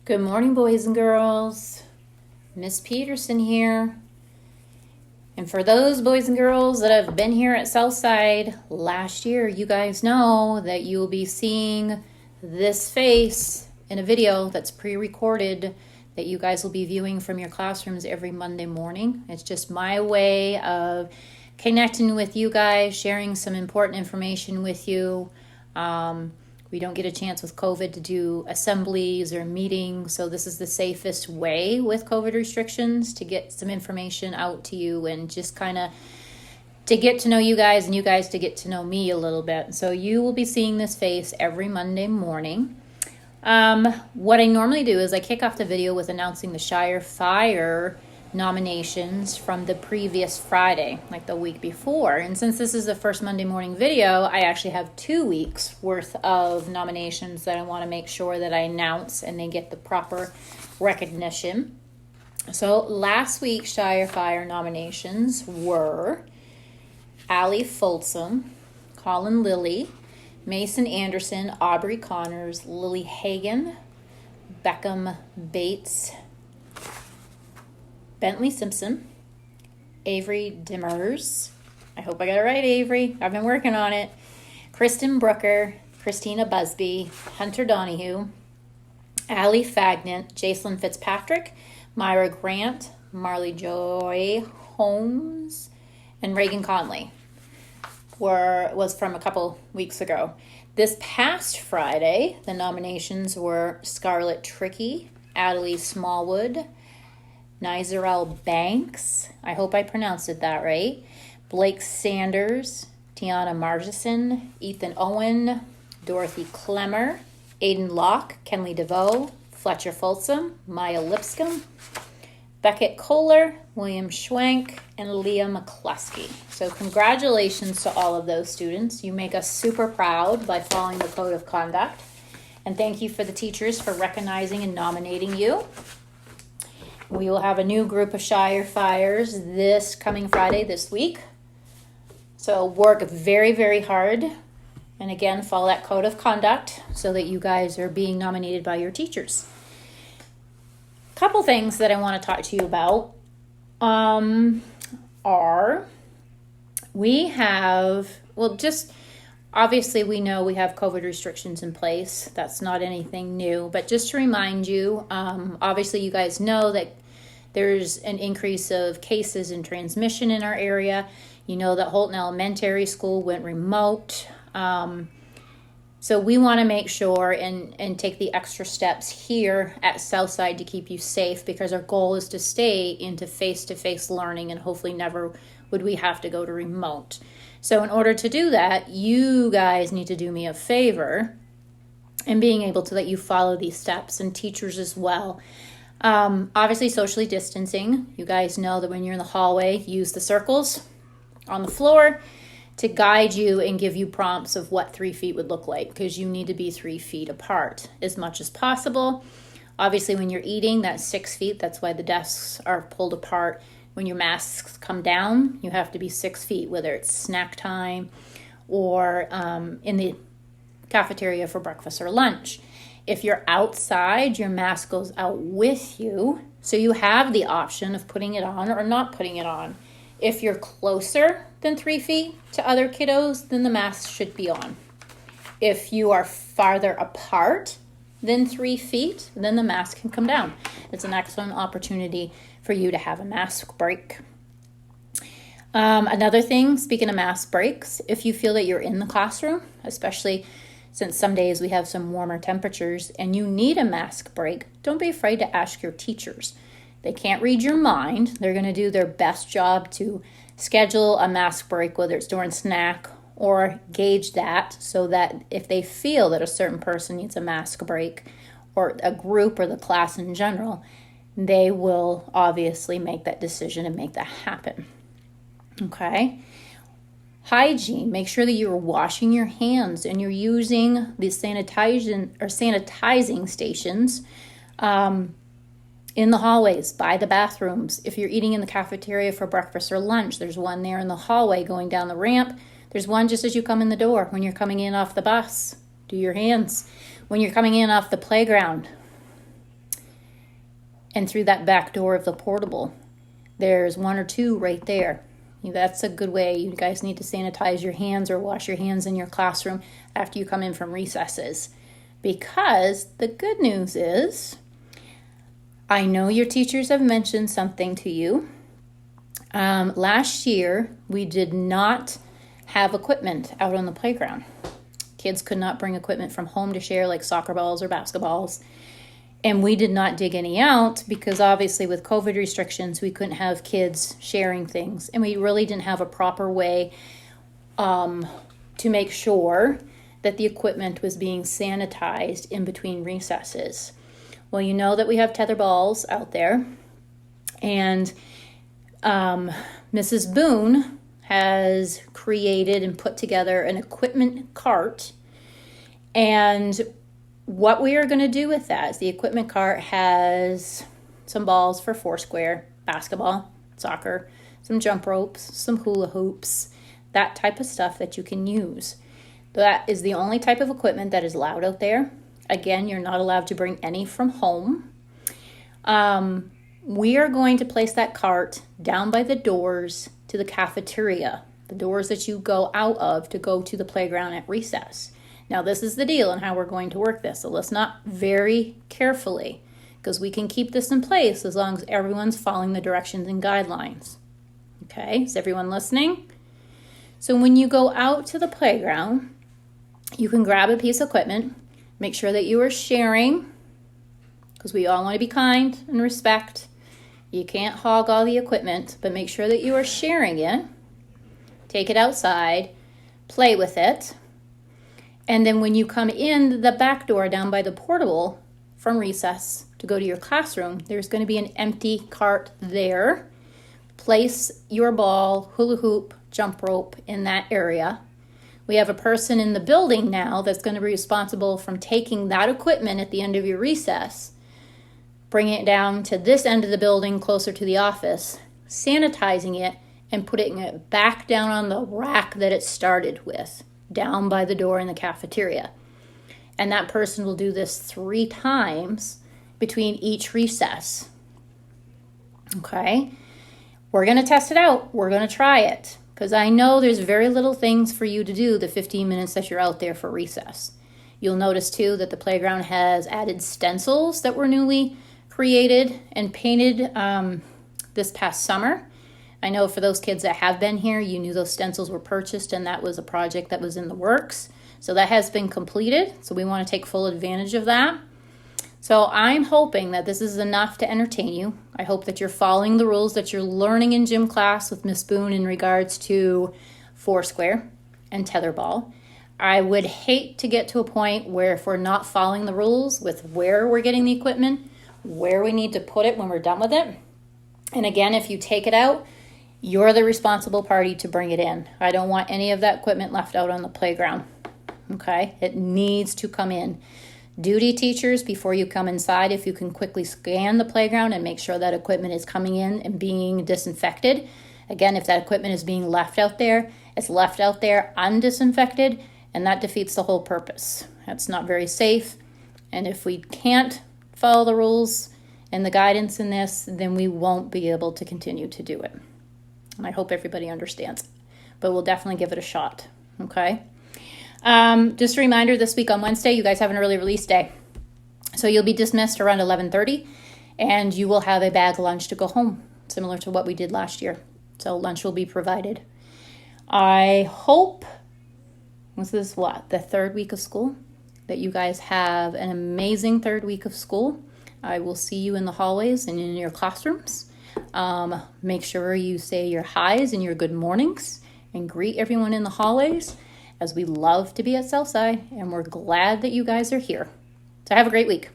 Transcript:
Good morning, boys and girls. Miss Peterson here. And for those boys and girls that have been here at Southside last year, you guys know that you will be seeing this face in a video that's pre-recorded that you guys will be viewing from your classrooms every Monday morning. It's just my way of connecting with you guys, sharing some important information with you. We don't get a chance with COVID to do assemblies or meetings, so this is the safest way with COVID restrictions to get some information out to you and just kind of to get to know you guys and you guys to get to know me a little bit. So you will be seeing this face every Monday morning. What I normally do is I kick off the video with announcing the Shire Fire nominations from the previous Friday, like the week before. And since this is the first Monday morning video, I actually have 2 weeks worth of nominations that I want to make sure that I announce and they get the proper recognition. So last week's Shire Fire nominations were Allie Folsom, Colin Lilly, Mason Anderson, Aubrey Connors, Lily Hagan, Beckham Bates, Bentley Simpson, Avery Dimmers. I hope I got it right, Avery. I've been working on it. Kristen Brooker, Christina Busby, Hunter Donahue, Allie Fagnant, Jacelyn Fitzpatrick, Myra Grant, Marley Joy Holmes, and Reagan Conley was from a couple weeks ago. This past Friday, the nominations were Scarlett Tricky, Adelie Smallwood, Nizarel Banks, I hope I pronounced it that right, Blake Sanders, Tiana Margison, Ethan Owen, Dorothy Clemmer, Aiden Locke, Kenley DeVoe, Fletcher Folsom, Maya Lipscomb, Beckett Kohler, William Schwenk, and Leah McCluskey. So congratulations to all of those students. You make us super proud by following the code of conduct. And thank you for the teachers for recognizing and nominating you. We will have a new group of Shire Fires this coming Friday this week. So work very, very hard. And again, follow that code of conduct so that you guys are being nominated by your teachers. A couple things that I want to talk to you about are we have, just obviously we know we have COVID restrictions in place. That's not anything new. But just to remind you, obviously you guys know that there's an increase of cases and transmission in our area. You know that Holton Elementary School went remote. So we want to make sure and take the extra steps here at Southside to keep you safe because our goal is to stay into face-to-face learning and hopefully never would we have to go to remote. So in order to do that, you guys need to do me a favor in being able to let you follow these steps and teachers as well. Obviously socially distancing. You guys know that when you're in the hallway, use the circles on the floor to guide you and give you prompts of what 3 feet would look like because you need to be 3 feet apart as much as possible. Obviously when you're eating, that's 6 feet. That's why the desks are pulled apart. When your masks come down, you have to be 6 feet, whether it's snack time or in the cafeteria for breakfast or lunch. If you're outside, your mask goes out with you, so you have the option of putting it on or not putting it on. If you're closer than 3 feet to other kiddos, then the mask should be on. If you are farther apart than 3 feet, then the mask can come down. It's an excellent opportunity for you to have a mask break. Another thing, speaking of mask breaks, if you feel that you're in the classroom, especially since some days we have some warmer temperatures and you need a mask break, don't be afraid to ask your teachers. They can't read your mind. They're going to do their best job to schedule a mask break, whether it's during snack or gauge that so that if they feel that a certain person needs a mask break or a group or the class in general, they will obviously make that decision and make that happen. Okay? Hygiene, make sure that you're washing your hands and you're using the sanitizing stations in the hallways, by the bathrooms. If you're eating in the cafeteria for breakfast or lunch, there's one there in the hallway going down the ramp. There's one just as you come in the door when you're coming in off the bus. Do your hands. When you're coming in off the playground, and through that back door of the portable. There's one or two right there. That's a good way. You guys need to sanitize your hands or wash your hands in your classroom after you come in from recesses. Because the good news is, I know your teachers have mentioned something to you. Last year, we did not have equipment out on the playground. Kids could not bring equipment from home to share, like soccer balls or basketballs. And we did not dig any out because obviously with COVID restrictions, we couldn't have kids sharing things. And we really didn't have a proper way to make sure that the equipment was being sanitized in between recesses. Well, you know that we have tether balls out there. And Mrs. Boone has created and put together an equipment cart. And what we are going to do with that is the equipment cart has some balls for Foursquare, basketball, soccer, some jump ropes, some hula hoops, that type of stuff that you can use. That is the only type of equipment that is allowed out there. Again, you're not allowed to bring any from home. We are going to place that cart down by the doors to the cafeteria, the doors that you go out of to go to the playground at recess. Now, this is the deal and how we're going to work this. So listen up very carefully because we can keep this in place as long as everyone's following the directions and guidelines. Okay, is everyone listening? So when you go out to the playground, you can grab a piece of equipment, make sure that you are sharing because we all want to be kind and respect. You can't hog all the equipment, but make sure that you are sharing it. Take it outside, play with it. And then when you come in the back door down by the portable from recess to go to your classroom, there's going to be an empty cart there. Place your ball, hula hoop, jump rope in that area. We have a person in the building now that's going to be responsible from taking that equipment at the end of your recess, bringing it down to this end of the building closer to the office, sanitizing it, and putting it back down on the rack that it started with, down by the door in the cafeteria. And that person will do this 3 times between each recess. Okay? We're going to test it out. We're going to try it. Because I know there's very little things for you to do the 15 minutes that you're out there for recess. You'll notice too that the playground has added stencils that were newly created and painted this past summer. I know for those kids that have been here, you knew those stencils were purchased and that was a project that was in the works. So that has been completed. So we want to take full advantage of that. So I'm hoping that this is enough to entertain you. I hope that you're following the rules that you're learning in gym class with Miss Boone in regards to Foursquare and tetherball. I would hate to get to a point where if we're not following the rules with where we're getting the equipment, where we need to put it when we're done with it. And again, if you take it out, you're the responsible party to bring it in. I don't want any of that equipment left out on the playground. Okay? It needs to come in. Duty teachers, before you come inside, if you can quickly scan the playground and make sure that equipment is coming in and being disinfected. Again, if that equipment is being left out there, it's left out there undisinfected, and that defeats the whole purpose. That's not very safe. And if we can't follow the rules and the guidance in this, then we won't be able to continue to do it. And I hope everybody understands. But we'll definitely give it a shot. Okay? Just a reminder, this week on Wednesday, you guys have an early release day. So you'll be dismissed around 11:30, and you will have a bag lunch to go home, similar to what we did last year. So lunch will be provided. I hope, this is the 3rd week of school, that you guys have an amazing 3rd week of school. I will see you in the hallways and in your classrooms. Make sure you say your highs and your good mornings and greet everyone in the hallways, as we love to be at Southside and we're glad that you guys are here. So have a great week.